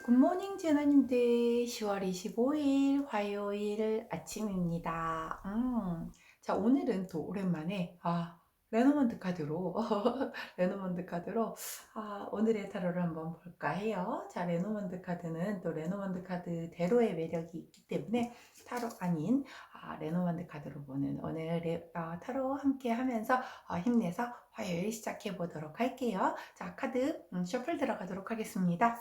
굿모닝 제나님들 10월 25일 화요일 아침입니다. 자, 오늘은 또 오랜만에 레노먼드 카드로 레노먼드 카드로 오늘의 타로를 한번 볼까 해요. 자, 레노먼드 카드는 또 레노먼드 카드대로의 매력이 있기 때문에 타로 아닌 레노먼드 카드로 보는 오늘의 타로 함께 하면서 힘내서 화요일 시작해 보도록 할게요. 자, 카드 셔플 들어가도록 하겠습니다.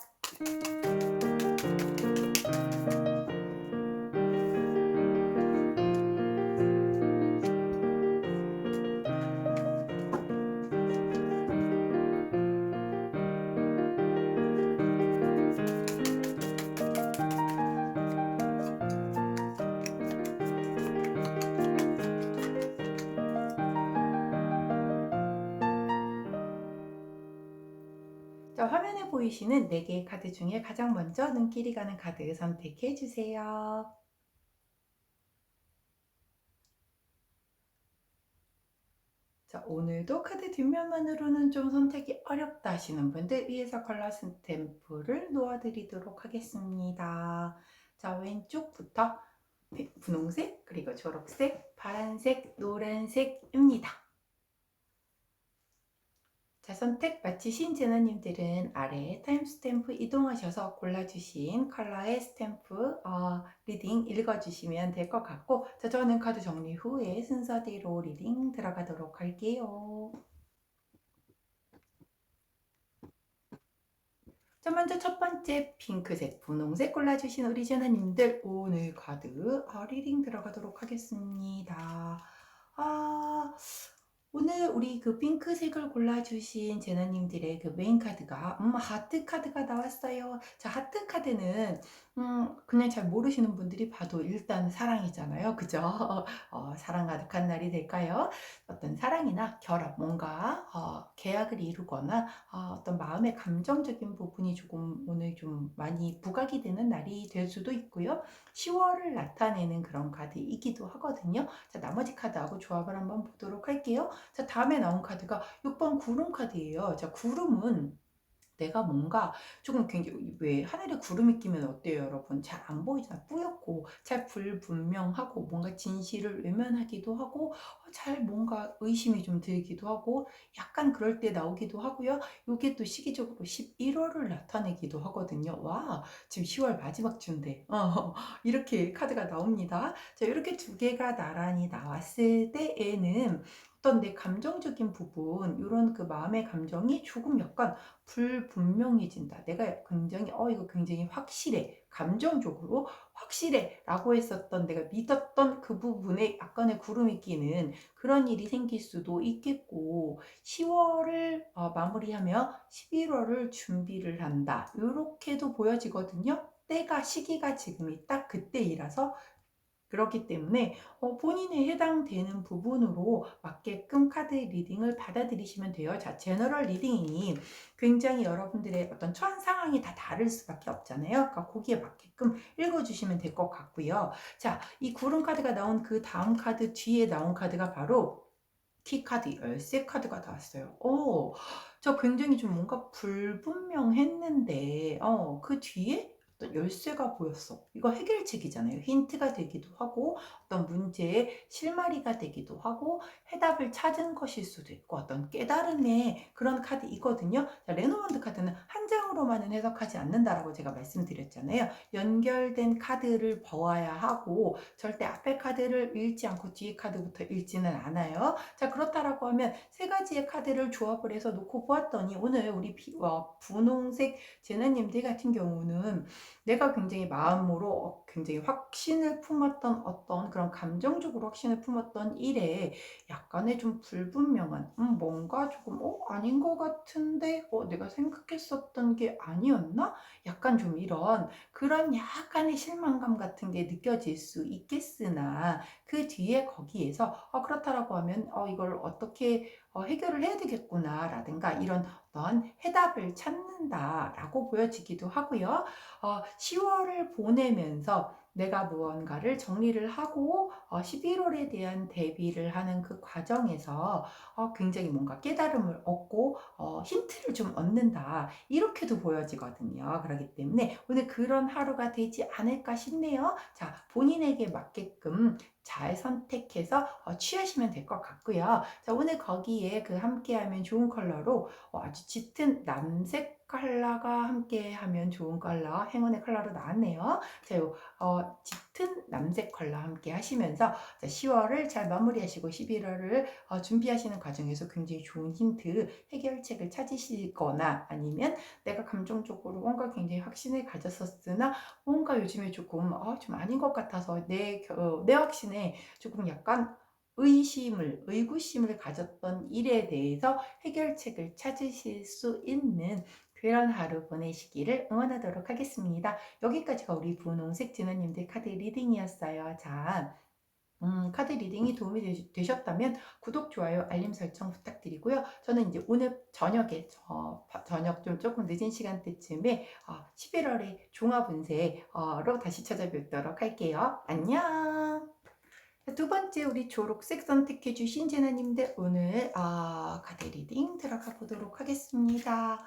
자, 화면에 보이시는 4개의 카드 중에 가장 먼저 눈길이 가는 카드 선택해 주세요. 자, 오늘도 카드 뒷면만으로는 좀 선택이 어렵다 하시는 분들 위에서 컬러 스탬프를 놓아드리도록 하겠습니다. 자, 왼쪽부터 분홍색, 그리고 초록색, 파란색, 노란색입니다. 자, 선택 마치신 제나님들은 아래 타임스탬프 이동하셔서 골라주신 컬러의 스탬프 리딩 읽어주시면 될 것 같고, 자, 저는 카드 정리 후에 순서대로 리딩 들어가도록 할게요. 자, 먼저 첫 번째 핑크색, 분홍색 골라주신 우리 제나님들 오늘 카드 리딩 들어가도록 하겠습니다. 오늘 우리 그 핑크색을 골라주신 제나님들의 그 메인 카드가 하트 카드가 나왔어요. 자, 하트 카드는 그냥 잘 모르시는 분들이 봐도 일단 사랑이잖아요. 그죠? 사랑 가득한 날이 될까요? 어떤 사랑이나 결합, 뭔가 계약을 이루거나 어떤 마음의 감정적인 부분이 조금 오늘 좀 많이 부각이 되는 날이 될 수도 있고요. 10월을 나타내는 그런 카드이기도 하거든요. 자, 나머지 카드하고 조합을 한번 보도록 할게요. 자, 다음에 나온 카드가 6번 구름 카드예요. 자, 구름은 내가 뭔가 조금 굉장히 왜 하늘에 구름이 끼면 어때요, 여러분? 잘 안 보이잖아. 뿌옇고 잘 불분명하고 뭔가 진실을 외면하기도 하고 잘 뭔가 의심이 좀 들기도 하고 약간 그럴 때 나오기도 하고요. 요게 또 시기적으로 11월을 나타내기도 하거든요. 와, 지금 10월 마지막 주인데 이렇게 카드가 나옵니다. 자, 이렇게 두 개가 나란히 나왔을 때에는 어떤 내 감정적인 부분, 이런 그 마음의 감정이 조금 약간 불분명해진다. 내가 굉장히 이거 굉장히 확실해. 감정적으로 확실해 라고 했었던 내가 믿었던 그 부분에 약간의 구름이 끼는 그런 일이 생길 수도 있겠고, 10월을 마무리하며 11월을 준비를 한다. 이렇게도 보여지거든요. 때가 시기가 지금이 딱 그때이라서 그렇기 때문에 본인에 해당되는 부분으로 맞게끔 카드 리딩을 받아들이시면 돼요. 자, 제너럴 리딩이 굉장히 여러분들의 어떤 처한 상황이 다 다를 수밖에 없잖아요. 그러니까 거기에 맞게끔 읽어주시면 될 것 같고요. 자, 이 구름 카드가 나온 그 다음 카드 뒤에 나온 카드가 바로 키카드, 열쇠 카드가 나왔어요. 저 굉장히 좀 뭔가 불분명했는데, 그 뒤에 어떤 열쇠가 보였어. 이거 해결책이잖아요. 힌트가 되기도 하고, 어떤 문제의 실마리가 되기도 하고, 해답을 찾은 것일 수도 있고, 어떤 깨달음의 그런 카드이거든요. 자, 레노먼드 카드는 한 장으로만은 해석하지 않는다라고 제가 말씀드렸잖아요. 연결된 카드를 보아야 하고, 절대 앞에 카드를 읽지 않고 뒤에 카드부터 읽지는 않아요. 자, 그렇다라고 하면 세 가지의 카드를 조합을 해서 놓고 보았더니 오늘 우리 분홍색 제나님들 같은 경우는 내가 굉장히 마음으로 굉장히 확신을 품었던 어떤 그런 감정적으로 확신을 품었던 일에 약간의 좀 불분명한 뭔가 조금 아닌 것 같은데 내가 생각했었던 게 아니었나? 약간 좀 이런 그런 약간의 실망감 같은 게 느껴질 수 있겠으나 그 뒤에 거기에서 그렇다라고 하면 이걸 어떻게 해결을 해야 되겠구나 라든가 이런 어떤 해답을 찾는다 라고 보여지기도 하고요. 10월을 보내면서 내가 무언가를 정리를 하고 11월에 대한 대비를 하는 그 과정에서 굉장히 뭔가 깨달음을 얻고 힌트를 좀 얻는다. 이렇게도 보여지거든요. 그렇기 때문에 오늘 그런 하루가 되지 않을까 싶네요. 자, 본인에게 맞게끔 잘 선택해서 취하시면 될 것 같고요. 자, 오늘 거기에 그 함께하면 좋은 컬러로 아주 짙은 남색 컬러가 함께하면 좋은 컬러, 행운의 컬러로 나왔네요. 자, 짙은 남색 컬러 함께 하시면서 자, 10월을 잘 마무리하시고 11월을 준비하시는 과정에서 굉장히 좋은 힌트, 해결책을 찾으시거나 아니면 내가 감정적으로 뭔가 굉장히 확신을 가졌었으나 뭔가 요즘에 조금 좀 아닌 것 같아서 내 확신에 조금 약간 의구심을 가졌던 일에 대해서 해결책을 찾으실 수 있는 그런 하루 보내시기를 응원하도록 하겠습니다. 여기까지가 우리 분홍색 진호님들 카드 리딩이었어요. 자, 카드 리딩이 도움이 되셨다면 구독, 좋아요, 알림 설정 부탁드리고요. 저는 이제 오늘 저녁에 저녁 좀 조금 늦은 시간대쯤에 11월의 종합 운세로 다시 찾아뵙도록 할게요. 안녕. 두 번째 우리 초록색 선택해 주신 제나님들 오늘 카드 리딩 들어가 보도록 하겠습니다.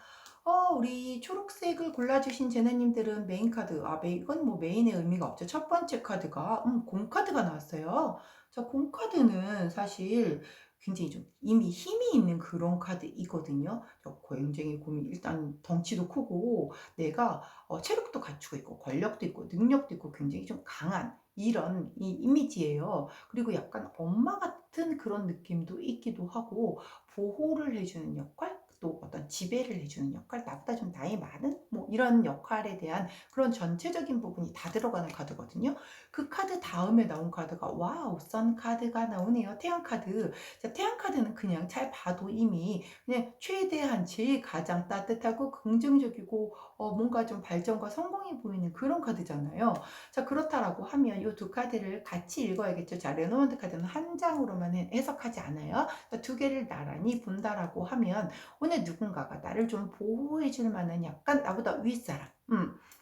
우리 초록색을 골라주신 제나님들은 메인 카드, 이건 뭐 메인의 의미가 없죠. 첫 번째 카드가 공카드가 나왔어요. 자, 공카드는 사실 굉장히 좀 이미 힘이 있는 그런 카드이거든요. 굉장히 일단 덩치도 크고 내가 체력도 갖추고 있고 권력도 있고 능력도 있고 굉장히 좀 강한 이런 이미지예요. 그리고 약간 엄마 같은 그런 느낌도 있기도 하고 보호를 해주는 역할? 또 어떤 지배를 해주는 역할, 나보다 좀 나이 많은 뭐 이런 역할에 대한 그런 전체적인 부분이 다 들어가는 카드거든요. 그 카드 다음에 나온 카드가 와우, 선 카드가 나오네요. 태양 카드. 자, 태양 카드는 그냥 잘 봐도 이미 그냥 최대한 제일 가장 따뜻하고 긍정적이고 뭔가 좀 발전과 성공이 보이는 그런 카드잖아요. 자, 그렇다라고 하면 이 두 카드를 같이 읽어야겠죠. 자, 레노먼드 카드는 한 장으로만 해석하지 않아요. 두 개를 나란히 본다라고 하면 오늘 누군가가 나를 좀 보호해 줄 만한 약간 나보다 윗사람,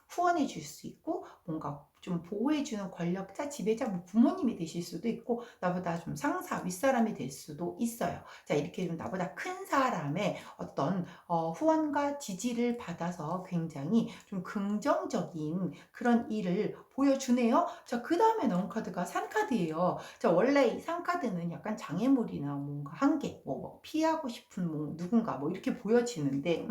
후원해 줄 수 있고 뭔가 좀 보호해 주는 권력자, 지배자, 뭐 부모님이 되실 수도 있고 나보다 좀 상사, 윗사람이 될 수도 있어요. 자, 이렇게 좀 나보다 큰 사람의 어떤 후원과 지지를 받아서 굉장히 좀 긍정적인 그런 일을 보여주네요. 자, 그 다음에 나온 카드가 산카드예요. 자, 원래 이 산카드는 약간 장애물이나 뭔가 한계, 뭐 피하고 싶은 뭐 누군가 뭐 이렇게 보여지는데,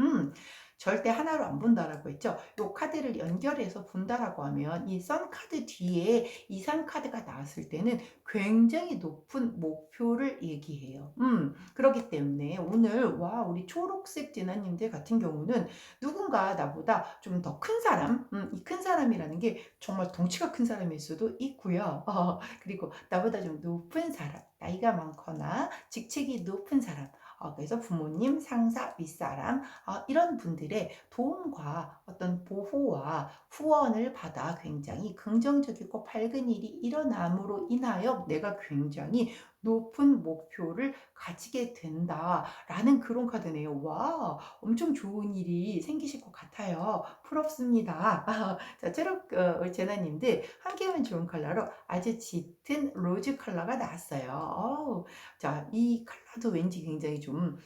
절대 하나로 안 본다라고 했죠. 이 카드를 연결해서 본다라고 하면 이 선 카드 뒤에 이 산 카드가 나왔을 때는 굉장히 높은 목표를 얘기해요. 그렇기 때문에 오늘 우리 초록색 진아님들 같은 경우는 누군가 나보다 좀 더 큰 사람, 이 큰 사람이라는 게 정말 덩치가 큰 사람일 수도 있고요. 그리고 나보다 좀 높은 사람, 나이가 많거나 직책이 높은 사람, 그래서 부모님, 상사, 윗사람 이런 분들의 도움과 어떤 보호와 후원을 받아 굉장히 긍정적이고 밝은 일이 일어남으로 인하여 내가 굉장히 높은 목표를 가지게 된다라는 그런 카드네요. 와, 엄청 좋은 일이 생기실 것 같아요. 부럽습니다. 자, 초록 제나님들 함께하면 좋은 컬러로 아주 짙은 로즈 컬러가 나왔어요. 자, 이 컬러도 왠지 굉장히 좀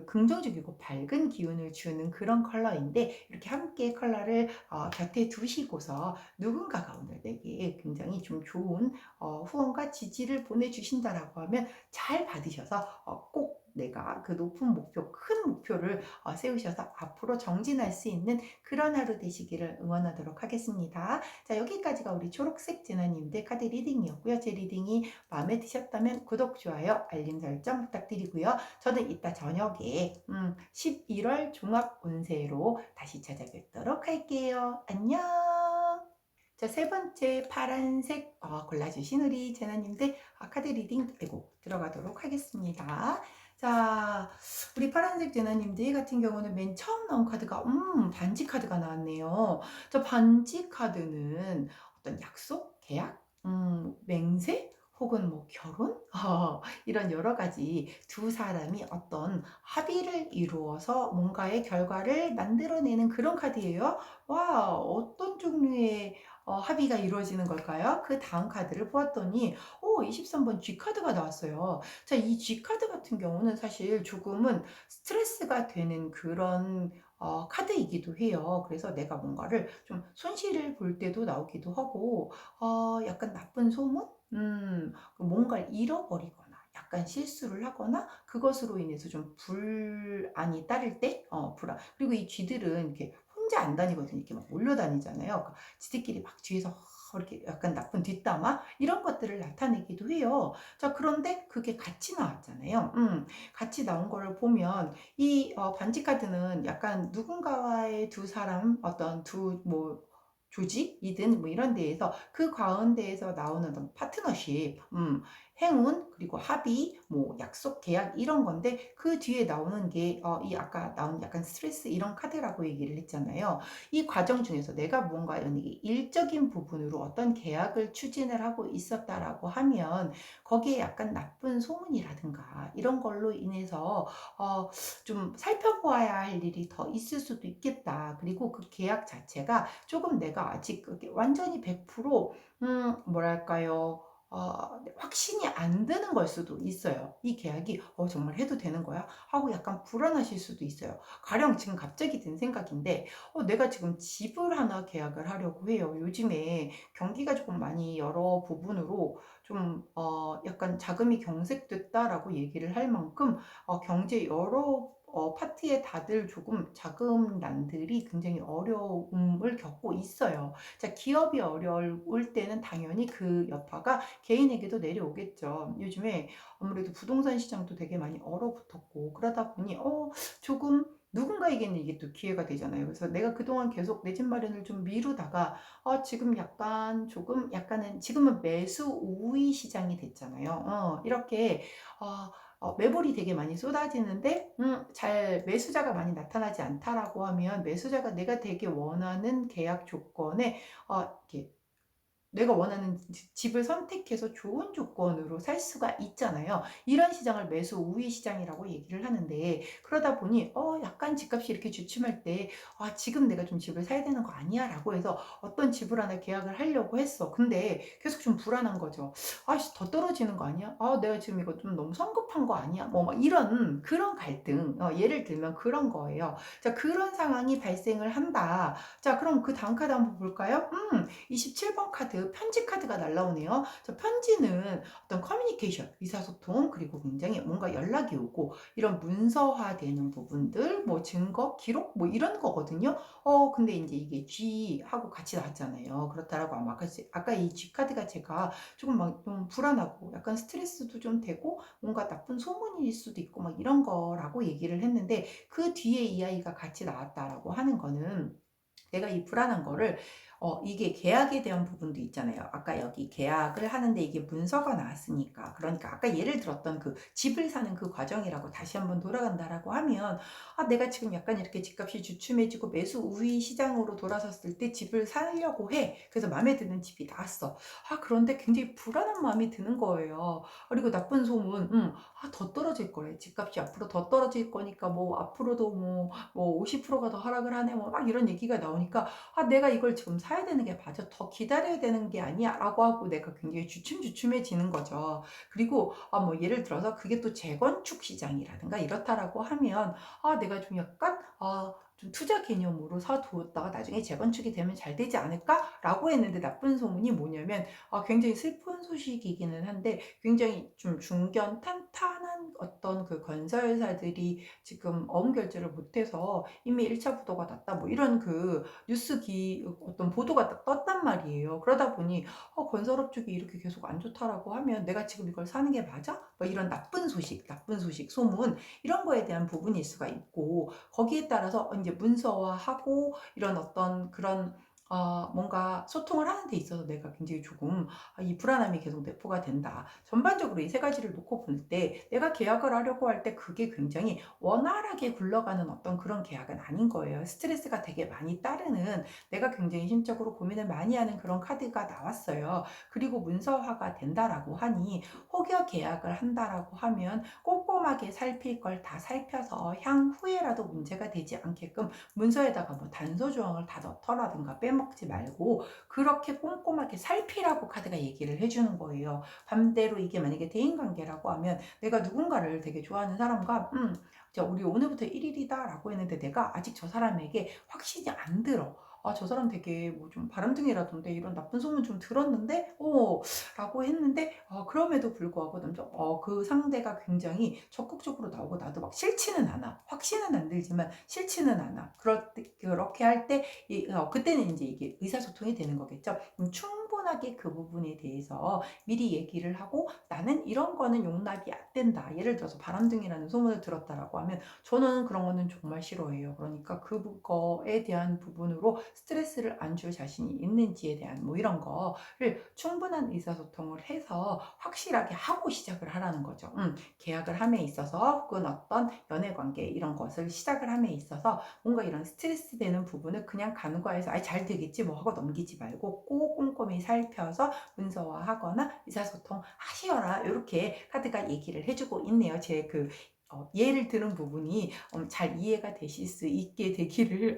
긍정적이고 밝은 기운을 주는 그런 컬러인데 이렇게 함께 컬러를 곁에 두시고서 누군가가 오늘 내게 굉장히 좀 좋은 후원과 지지를 보내주신다라고 하면 잘 받으셔서 꼭 내가 그 높은 목표, 큰 목표를 세우셔서 앞으로 정진할 수 있는 그런 하루 되시기를 응원하도록 하겠습니다. 자, 여기까지가 우리 초록색 진아님들 카드 리딩이었고요. 제 리딩이 마음에 드셨다면 구독, 좋아요, 알림 설정 부탁드리고요. 저는 이따 저녁에 11월 종합 운세로 다시 찾아뵙도록 할게요. 안녕. 자, 세 번째 파란색 골라주신 우리 제나님들 카드 리딩 들어가도록 하겠습니다. 자, 우리 파란색 제나님들 같은 경우는 맨 처음 나온 카드가 반지 카드가 나왔네요. 저 반지 카드는 어떤 약속, 계약, 맹세, 혹은 뭐 결혼? 이런 여러 가지 두 사람이 어떤 합의를 이루어서 뭔가의 결과를 만들어내는 그런 카드예요. 와, 어떤 종류의 합의가 이루어지는 걸까요? 그다음 카드를 보았더니 23번 G 카드가 나왔어요. 자, 이 G 카드 같은 경우는 사실 조금은 스트레스가 되는 그런 카드이기도 해요. 그래서 내가 뭔가를 좀 손실을 볼 때도 나오기도 하고, 약간 나쁜 소문? 뭔가를 잃어버리거나 약간 실수를 하거나 그것으로 인해서 좀 불안이 따를 때, 불안. 그리고 이 쥐들은 이렇게 혼자 안 다니거든요. 이렇게 막 몰려다니잖아요. 지들끼리 막 뒤에서 이렇게 약간 나쁜 뒷담화 이런 것들을 나타내기도 해요. 자, 그런데 그게 같이 나왔잖아요. 같이 나온 거를 보면 이 반지 카드는 약간 누군가와의 두 사람 어떤 두 뭐 조직이든 뭐 이런 데에서 그 가운데에서 나오는 어떤 파트너십, 행운, 그리고 합의, 뭐 약속, 계약 이런 건데 그 뒤에 나오는 게 이 아까 나온 약간 스트레스 이런 카드라고 얘기를 했잖아요. 이 과정 중에서 내가 뭔가 연예계 일적인 부분으로 어떤 계약을 추진을 하고 있었다라고 하면 거기에 약간 나쁜 소문이라든가 이런 걸로 인해서 좀 살펴보아야 할 일이 더 있을 수도 있겠다. 그리고 그 계약 자체가 조금 내가 아직 그게 완전히 100% 뭐랄까요? 확신이 안 드는 걸 수도 있어요. 이 계약이 정말 해도 되는 거야? 하고 약간 불안하실 수도 있어요. 가령 지금 갑자기 든 생각인데 내가 지금 집을 하나 계약을 하려고 해요. 요즘에 경기가 조금 많이 여러 부분으로 좀 약간 자금이 경색됐다라고 얘기를 할 만큼 경제 여러 파트에 다들 조금 자금난들이 굉장히 어려움을 겪고 있어요. 자, 기업이 어려울 때는 당연히 그 여파가 개인에게도 내려오겠죠. 요즘에 아무래도 부동산 시장도 되게 많이 얼어붙었고 그러다 보니 조금 누군가에게는 이게 또 기회가 되잖아요. 그래서 내가 그동안 계속 내 집 마련을 좀 미루다가 지금 약간 조금 약간은 지금은 매수 우위 시장이 됐잖아요. 이렇게 매물이 되게 많이 쏟아지는데 잘 매수자가 많이 나타나지 않다라고 하면 매수자가 내가 되게 원하는 계약 조건에 이렇게 내가 원하는 집을 선택해서 좋은 조건으로 살 수가 있잖아요. 이런 시장을 매수 우위 시장이라고 얘기를 하는데 그러다 보니 약간 집값이 이렇게 주춤할 때 지금 내가 좀 집을 사야 되는 거 아니야? 라고 해서 어떤 집을 하나 계약을 하려고 했어. 근데 계속 좀 불안한 거죠. 아씨, 더 떨어지는 거 아니야? 내가 지금 이거 좀 너무 성급한 거 아니야? 뭐 막 이런 그런 갈등. 예를 들면 그런 거예요. 자, 그런 상황이 발생을 한다. 자, 그럼 그 다음 카드 한번 볼까요? 27번 카드 편지 카드가 날라오네요. 저 편지는 어떤 커뮤니케이션, 의사소통, 그리고 굉장히 뭔가 연락이 오고 이런 문서화되는 부분들, 뭐 증거, 기록 뭐 이런 거거든요. 근데 이제 이게 G하고 같이 나왔잖아요. 그렇다라고 아까 이 G 카드가 제가 조금 막 좀 불안하고 약간 스트레스도 좀 되고 뭔가 나쁜 소문일 수도 있고 막 이런 거라고 얘기를 했는데 그 뒤에 이 아이가 같이 나왔다라고 하는 거는 내가 이 불안한 거를 이게 계약에 대한 부분도 있잖아요. 아까 여기 계약을 하는데 이게 문서가 나왔으니까. 그러니까 아까 예를 들었던 그 집을 사는 그 과정이라고 다시 한번 돌아간다라고 하면 내가 지금 약간 이렇게 집값이 주춤해지고 매수 우위 시장으로 돌아섰을 때 집을 사려고 해. 그래서 마음에 드는 집이 나왔어. 그런데 굉장히 불안한 마음이 드는 거예요. 그리고 나쁜 소문, 더 떨어질 거래. 집값이 앞으로 더 떨어질 거니까 뭐 앞으로도 뭐 50%가 더 하락을 하네 뭐 막 이런 얘기가 나오니까 내가 이걸 지금 사야 되는 게 맞아. 더 기다려야 되는 게 아니야. 라고 하고 내가 굉장히 주춤주춤해지는 거죠. 그리고 뭐 예를 들어서 그게 또 재건축 시장이라든가 이렇다라고 하면 내가 좀 약간 좀 투자 개념으로 사두었다가 나중에 재건축이 되면 잘 되지 않을까라고 했는데 나쁜 소문이 뭐냐면 굉장히 슬픈 소식이기는 한데 굉장히 좀 중견 탄탄한 어떤 그 건설사들이 지금 어음 결제를 못해서 이미 1차 부도가 났다 뭐 이런 그 어떤 보도가 딱 떴단 말이에요. 그러다 보니 건설업 쪽이 이렇게 계속 안 좋다라고 하면 내가 지금 이걸 사는 게 맞아? 뭐 이런 나쁜 소식, 소문 이런 거에 대한 부분일 수가 있고 거기에 따라서 이제 문서화하고 이런 어떤 그런 뭔가 소통을 하는 데 있어서 내가 굉장히 조금 이 불안함이 계속 내포가 된다. 전반적으로 이 세 가지를 놓고 볼 때 내가 계약을 하려고 할 때 그게 굉장히 원활하게 굴러가는 어떤 그런 계약은 아닌 거예요. 스트레스가 되게 많이 따르는 내가 굉장히 심적으로 고민을 많이 하는 그런 카드가 나왔어요. 그리고 문서화가 된다라고 하니 혹여 계약을 한다라고 하면 꼼꼼하게 살필 걸 다 살펴서 향후에라도 문제가 되지 않게끔 문서에다가 뭐 단서 조항을 다 넣더라든가 빼먹지 말고 그렇게 꼼꼼하게 살피라고 카드가 얘기를 해주는 거예요. 반대로 이게 만약에 대인관계라고 하면 내가 누군가를 되게 좋아하는 사람과 자, 우리 오늘부터 1일이다 라고 했는데 내가 아직 저 사람에게 확신이 안 들어. 아, 저 사람 되게 뭐 좀 바람둥이라던데 이런 나쁜 소문 좀 들었는데, 라고 했는데, 그럼에도 불구하고 그 상대가 굉장히 적극적으로 나오고 나도 막 싫지는 않아. 확신은 안 들지만 싫지는 않아. 그렇게 할 때, 그때는 이제 이게 의사소통이 되는 거겠죠. 충분하게 그 부분에 대해서 미리 얘기를 하고 나는 이런 거는 용납이 안 된다. 예를 들어서 바람둥이라는 소문을 들었다라고 하면 저는 그런 거는 정말 싫어해요. 그러니까 그거에 대한 부분으로 스트레스를 안 줄 자신이 있는지에 대한 뭐 이런 거를 충분한 의사소통을 해서 확실하게 하고 시작을 하라는 거죠. 계약을 함에 있어서 혹은 어떤 연애관계 이런 것을 시작을 함에 있어서 뭔가 이런 스트레스 되는 부분을 그냥 간과해서 잘 되겠지 뭐 하고 넘기지 말고 꼭 꼼꼼히 살펴서 문서화하거나 의사소통 하시어라, 이렇게 카드가 얘기를 해주고 있네요. 제 예를 들은 부분이 잘 이해가 되실 수 있게 되기를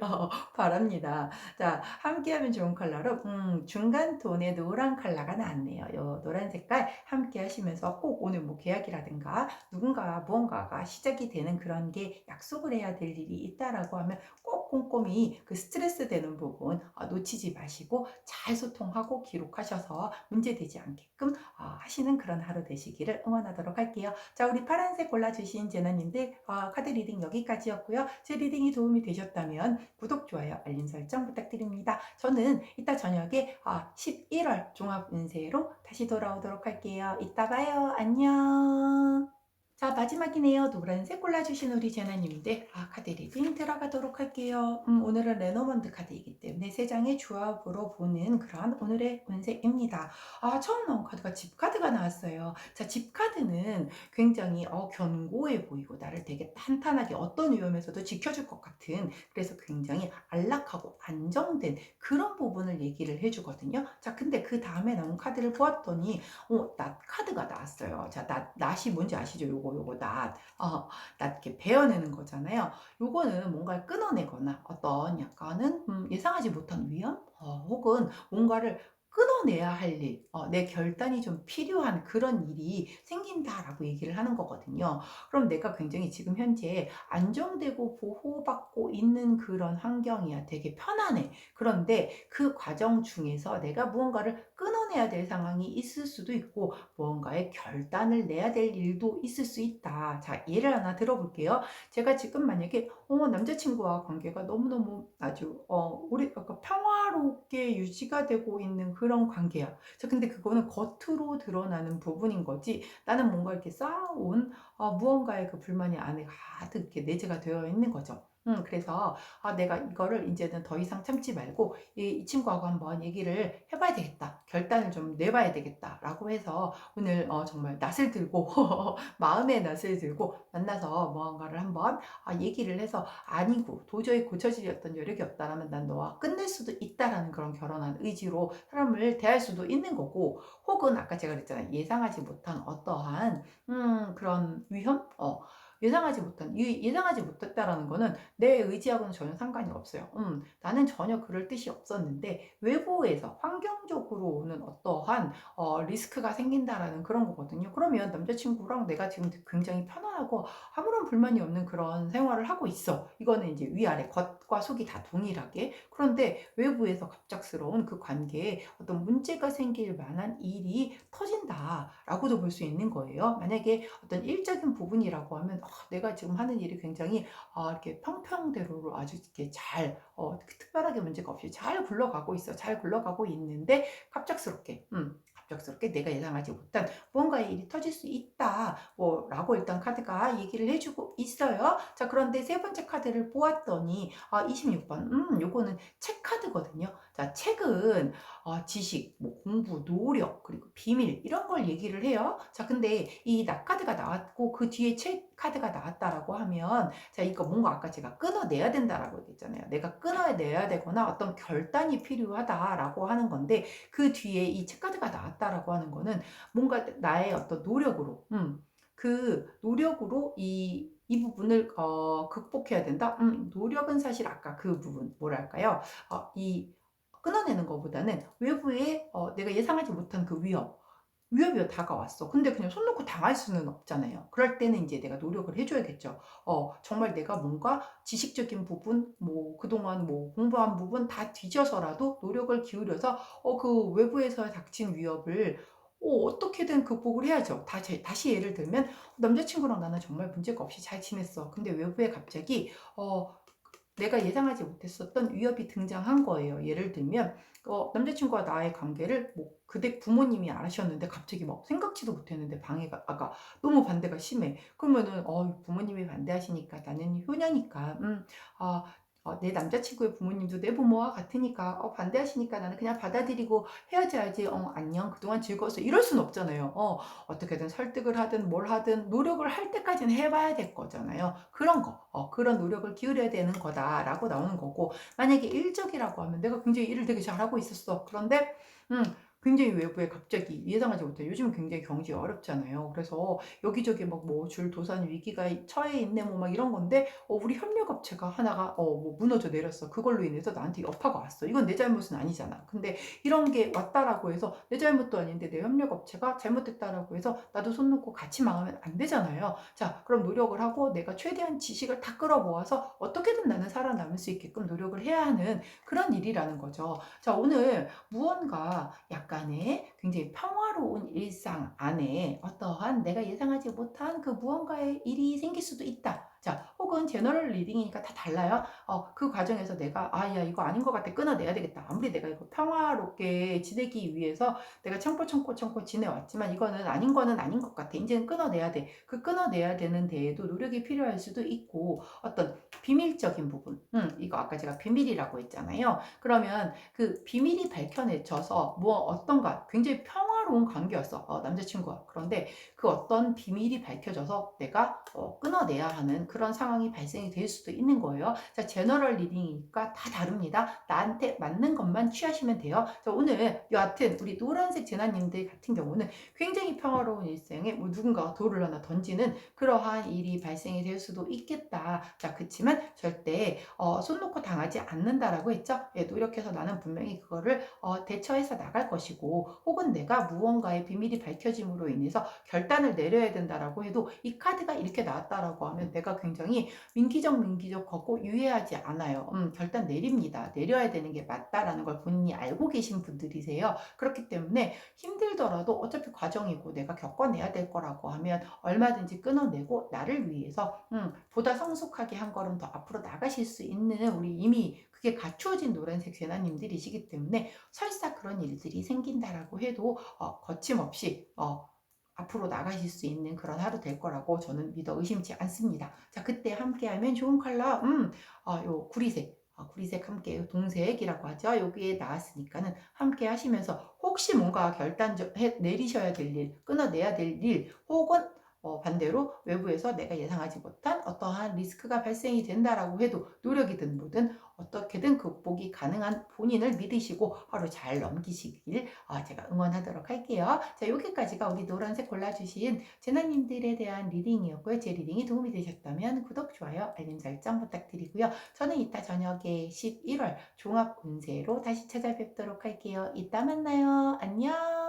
바랍니다. 자, 함께하면 좋은 컬러로 중간 톤의 노란 컬러가 나왔네요. 요 노란 색깔 함께 하시면서 꼭 오늘 뭐 계약이라든가 누군가 무언가가 시작이 되는 그런 게 약속을 해야 될 일이 있다라고 하면 꼭 꼼꼼히 그 스트레스 되는 부분 놓치지 마시고 잘 소통하고 기록하셔서 문제되지 않게끔 하시는 그런 하루 되시기를 응원하도록 할게요. 자, 우리 파란색 골라주신 제너님들 카드 리딩 여기까지였고요. 제 리딩이 도움이 되셨다면 구독, 좋아요, 알림 설정 부탁드립니다. 저는 이따 저녁에 11월 종합 운세로 다시 돌아오도록 할게요. 이따 봐요. 안녕. 자, 마지막이네요. 노란색 골라주신 우리 제나님인데 카드 리딩 들어가도록 할게요. 오늘은 레노먼드 카드이기 때문에 세 장의 조합으로 보는 그런 오늘의 운세입니다. 처음 나온 카드가 집 카드가 나왔어요. 자, 집 카드는 굉장히 견고해 보이고 나를 되게 탄탄하게 어떤 위험에서도 지켜줄 것 같은, 그래서 굉장히 안락하고 안정된 그런 부분을 얘기를 해주거든요. 자, 근데 그 다음에 나온 카드를 보았더니 낫 카드가 나왔어요. 자, 낫이 뭔지 아시죠? 요거 낫 이렇게 베어내는 거잖아요. 요거는 뭔가를 끊어내거나 어떤 약간은 예상하지 못한 위험, 혹은 뭔가를 끊어내야 할 일, 내 결단이 좀 필요한 그런 일이 생긴다라고 얘기를 하는 거거든요. 그럼 내가 굉장히 지금 현재 안정되고 보호받고 있는 그런 환경이야. 되게 편안해. 그런데 그 과정 중에서 내가 무언가를 끊어내야 될 상황이 있을 수도 있고 무언가의 결단을 내야 될 일도 있을 수 있다. 자, 예를 하나 들어볼게요. 제가 지금 만약에 남자친구와 관계가 너무너무 아주 우리 약간 평화롭게 유지가 되고 있는 그런 관계야. 자, 근데 그거는 겉으로 드러나는 부분인 거지. 나는 뭔가 이렇게 쌓아온 무언가의 그 불만이 안에 가득 이렇게 내재가 되어 있는 거죠. 그래서 내가 이거를 이제는 더 이상 참지 말고 이 친구하고 한번 얘기를 해봐야 되겠다. 결단을 좀 내봐야 되겠다. 라고 해서 오늘 정말 낯을 들고 마음의 낯을 들고 만나서 무언가를 한번 얘기를 해서 아니고 도저히 고쳐질 어떤 여력이 없다라면 난 너와 끝낼 수도 있다라는 그런 결혼한 의지로 사람을 대할 수도 있는 거고, 혹은 아까 제가 그랬잖아요. 예상하지 못한 어떠한 그런 위험? 예상하지 못했다라는 거는 내 의지하고는 전혀 상관이 없어요. 나는 전혀 그럴 뜻이 없었는데 외부에서 환경적으로 오는 어떠한 리스크가 생긴다라는 그런 거거든요. 그러면 남자친구랑 내가 지금 굉장히 편안하고 아무런 불만이 없는 그런 생활을 하고 있어. 이거는 이제 위아래 겉과 속이 다 동일하게. 그런데 외부에서 갑작스러운 그 관계에 어떤 문제가 생길 만한 일이 터진다라고도 볼 수 있는 거예요. 만약에 어떤 일적인 부분이라고 하면 내가 지금 하는 일이 굉장히 이렇게 평평대로로 아주 이렇게 잘 특별하게 문제가 없이 잘 굴러가고 있어. 잘 굴러가고 있는데 갑작스럽게 내가 예상하지 못한 무언가의 일이 터질 수 있다. 라고 일단 카드가 얘기를 해주고 있어요. 자, 그런데 세 번째 카드를 보았더니 26번. 요거는 책 카드거든요. 자, 책은 지식, 뭐 공부, 노력, 그리고 비밀 이런 걸 얘기를 해요. 자, 근데 이 나 카드가 나왔고 그 뒤에 책 카드가 나왔다라고 하면, 자, 이거 뭔가 아까 제가 끊어내야 된다라고 얘기했잖아요. 내가 끊어내야 되거나 어떤 결단이 필요하다라고 하는 건데 그 뒤에 이 책 카드가 나왔다라고 하는 거는 뭔가 나의 어떤 노력으로, 그 노력으로 이 부분을 극복해야 된다. 노력은 사실 아까 그 부분 뭐랄까요? 이 끊어내는 것보다는 외부에 내가 예상하지 못한 그 위협이 다가왔어. 근데 그냥 손 놓고 당할 수는 없잖아요. 그럴 때는 이제 내가 노력을 해줘야겠죠. 정말 내가 뭔가 지식적인 부분, 뭐 그동안 뭐 공부한 부분 다 뒤져서라도 노력을 기울여서 그 외부에서 닥친 위협을 어떻게든 극복을 해야죠. 다시 예를 들면 남자친구랑 나는 정말 문제가 없이 잘 지냈어. 근데 외부에 갑자기 내가 예상하지 못했었던 위협이 등장한 거예요. 예를 들면 남자친구와 나의 관계를 뭐 그댁 부모님이 아셨는데 갑자기 막 생각지도 못했는데 방해가 아까 너무 반대가 심해. 그러면은 부모님이 반대하시니까 나는 효녀니까 아, 내 남자친구의 부모님도 내 부모와 같으니까 반대하시니까 나는 그냥 받아들이고 헤어져야지. 안녕 그동안 즐거웠어. 이럴 순 없잖아요. 어떻게든 설득을 하든 뭘 하든 노력을 할 때까지는 해봐야 될 거잖아요. 그런 거, 그런 노력을 기울여야 되는 거다라고 나오는 거고, 만약에 일적이라고 하면 내가 굉장히 일을 되게 잘하고 있었어. 그런데 굉장히 외부에 갑자기 예상하지 못해. 요즘 굉장히 경기가 어렵잖아요. 그래서 여기저기 막 뭐 줄 도산 위기가 처해 있네 뭐 막 이런 건데 우리 협력업체가 하나가 뭐 무너져 내렸어. 그걸로 인해서 나한테 여파가 왔어. 이건 내 잘못은 아니잖아. 근데 이런 게 왔다라고 해서 내 잘못도 아닌데 내 협력업체가 잘못됐다라고 해서 나도 손 놓고 같이 망하면 안 되잖아요. 자, 그럼 노력을 하고 내가 최대한 지식을 다 끌어모아서 어떻게든 나는 살아남을 수 있게끔 노력을 해야 하는 그런 일이라는 거죠. 자, 오늘 무언가 약간의 굉장히 평화로운 일상 안에 어떠한 내가 예상하지 못한 그 무언가의 일이 생길 수도 있다. 자, 혹은 제너럴 리딩이니까 다 달라요. 그 과정에서 내가 야 이거 아닌 것 같아 끊어내야 되겠다. 아무리 내가 이거 평화롭게 지내기 위해서 내가 참고 지내왔지만 이거는 아닌 거는 아닌 것 같아. 이제는 끊어내야 돼. 그 끊어내야 되는 데에도 노력이 필요할 수도 있고 어떤 비밀적인 부분. 이거 아까 제가 비밀이라고 했잖아요. 그러면 그 비밀이 밝혀내져서 뭐 어떤가 굉장히 평화로운 관계였어. 남자친구와. 그런데 그 어떤 비밀이 밝혀져서 내가 끊어내야 하는 그런 상황이 발생이 될 수도 있는 거예요. 자, 제너럴 리딩이니까 다 다릅니다. 나한테 맞는 것만 취하시면 돼요. 자, 오늘 여하튼 우리 노란색 제나님들 같은 경우는 굉장히 평화로운 일생에 뭐 누군가가 돌을 하나 던지는 그러한 일이 발생이 될 수도 있겠다. 자, 그치만 절대 손 놓고 당하지 않는다라고 했죠. 예, 노력해서 나는 분명히 그거를 대처해서 나갈 것이고 혹은 내가 무언가의 비밀이 밝혀짐으로 인해서 결단을 내려야 된다라고 해도 이 카드가 이렇게 나왔다라고 하면 내가 굉장히 민기적하고 유해하지 않아요. 결단 내립니다. 내려야 되는 게 맞다라는 걸 본인이 알고 계신 분들이세요. 그렇기 때문에 힘들더라도 어차피 과정이고 내가 겪어내야 될 거라고 하면 얼마든지 끊어내고 나를 위해서 보다 성숙하게 한 걸음 더 앞으로 나가실 수 있는 우리 이미 그게 갖추어진 노란색 제나님들이시기 때문에 설사 그런 일들이 생긴다라고 해도 거침없이 앞으로 나가실 수 있는 그런 하루 될 거라고 저는 믿어 의심치 않습니다. 자, 그때 함께하면 좋은 컬러, 요 구리색. 구리색 함께 동색이라고 하죠. 여기에 나왔으니까는 함께 하시면서 혹시 뭔가 결단 내리셔야 될 일, 끊어내야 될 일, 혹은 반대로 외부에서 내가 예상하지 못한 어떠한 리스크가 발생이 된다라고 해도 노력이든 뭐든 어떻게든 극복이 가능한 본인을 믿으시고 하루 잘 넘기시길 제가 응원하도록 할게요. 자, 여기까지가 우리 노란색 골라주신 제나님들에 대한 리딩이었고요. 제 리딩이 도움이 되셨다면 구독, 좋아요, 알림 설정 부탁드리고요. 저는 이따 저녁에 11월 종합 운세로 다시 찾아뵙도록 할게요. 이따 만나요. 안녕.